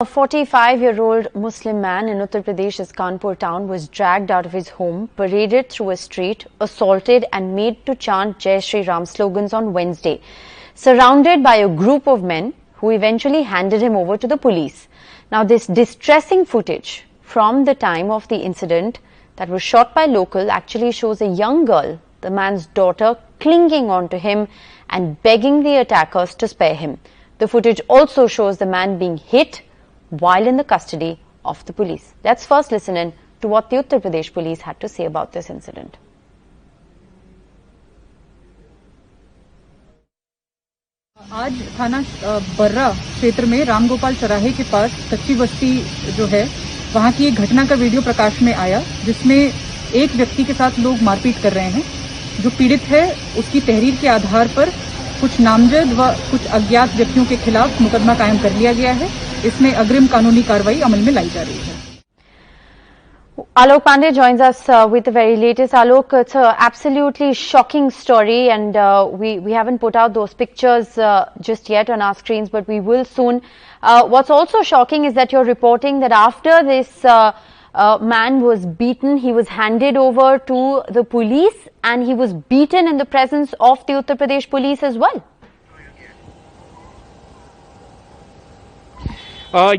A 45-year-old Muslim man in Uttar Pradesh's Kanpur town was dragged out of his home, paraded through a street, assaulted and made to chant Jai Shri Ram slogans on Wednesday, surrounded by a group of men who eventually handed him over to the police. Now, this distressing footage from the time of the incident that was shot by local actually shows a young girl, the man's daughter, clinging on to him and begging the attackers to spare him. The footage also shows the man being hit while in the custody of the police. Let's first listen in to what the Uttar Pradesh police had to say about this incident. आज थाना बर्रा क्षेत्र में रामगोपाल चौराहे के पास कच्ची बस्ती जो है वहां की एक घटना का वीडियो प्रकाश में आया, जिसमें एक व्यक्ति के साथ लोग मारपीट कर रहे हैं। जो पीड़ित है उसकी तहरीर के आधार पर कुछ नामजद व कुछ अज्ञात व्यक्तियों के खिलाफ मुकदमा कायम कर लिया गया है। इसमें अग्रिम कानूनी कार्रवाई अमल में लाई जा रही है। Alok Pandey joins us with the very latest. Alok, it's an absolutely shocking story, and we haven't put out those pictures just yet on our screens, but we will soon. What's also shocking is that you're reporting that after this man was beaten, he was handed over to the police, and he was beaten in the presence of the Uttar Pradesh police as well.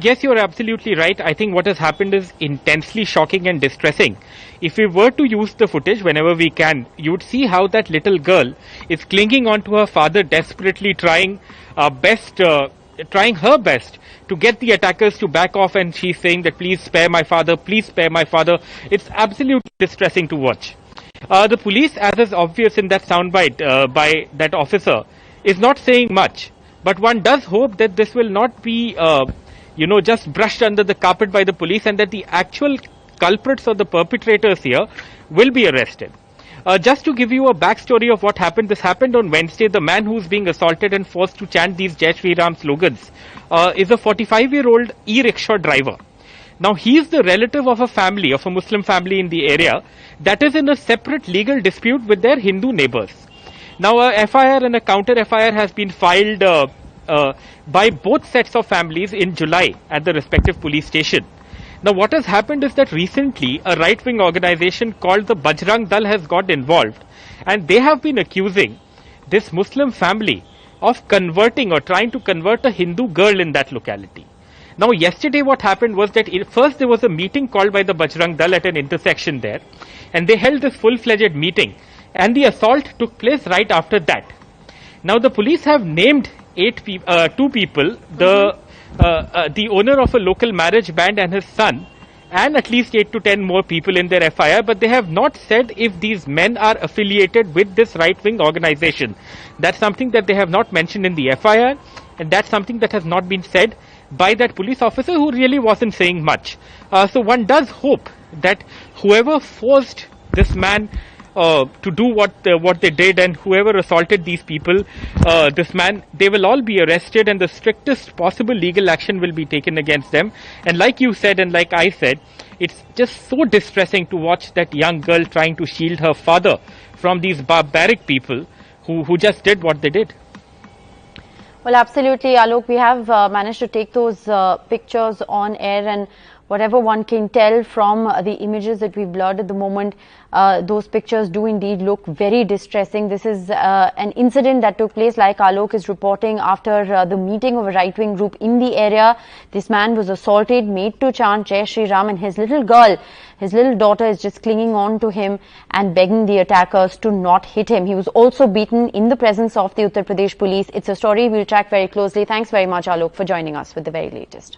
Yes, you're absolutely right. I think what has happened is intensely shocking and distressing. If we were to use the footage whenever we can, you would see how that little girl is clinging on to her father, desperately trying her best to get the attackers to back off, and she's saying that please spare my father, please spare my father. It's absolutely distressing to watch. The police, as is obvious in that soundbite by that officer, is not saying much, but one does hope that this will not be just brushed under the carpet by the police, and that the actual culprits or the perpetrators here will be arrested. Just to give you a backstory of what happened, this happened on Wednesday. The man who's being assaulted and forced to chant these Jai Shri Ram slogans is a 45-year-old e-rickshaw driver. Now, he is the relative of a Muslim family in the area that is in a separate legal dispute with their Hindu neighbors. Now, a FIR and a counter FIR has been filed by both sets of families in July at the respective police station. Now, what has happened is that recently a right-wing organization called the Bajrang Dal has got involved, and they have been accusing this Muslim family of converting or trying to convert a Hindu girl in that locality. Now, yesterday what happened was that first there was a meeting called by the Bajrang Dal at an intersection there, and they held this full-fledged meeting, and the assault took place right after that. Now, the police have named two people, the owner of a local marriage band and his son, and at least 8 to 10 more people in their FIR, but they have not said if these men are affiliated with this right-wing organization. That's something that they have not mentioned in the FIR, and that's something that has not been said by that police officer, who really wasn't saying much. So one does hope that whoever forced this man to do what they did, and whoever assaulted these people, this man, they will all be arrested, and the strictest possible legal action will be taken against them. And like you said, and like I said, it's just so distressing to watch that young girl trying to shield her father from these barbaric people who just did what they did. Well, absolutely, Alok. We have managed to take those pictures on air, and whatever one can tell from the images that we've blurred at the moment, those pictures do indeed look very distressing. This is an incident that took place, like Alok is reporting, after the meeting of a right-wing group in the area. This man was assaulted, made to chant Jai Shri Ram, and his little girl, his little daughter, is just clinging on to him and begging the attackers to not hit him. He was also beaten in the presence of the Uttar Pradesh police. It's a story we'll track very closely. Thanks very much, Alok, for joining us with the very latest.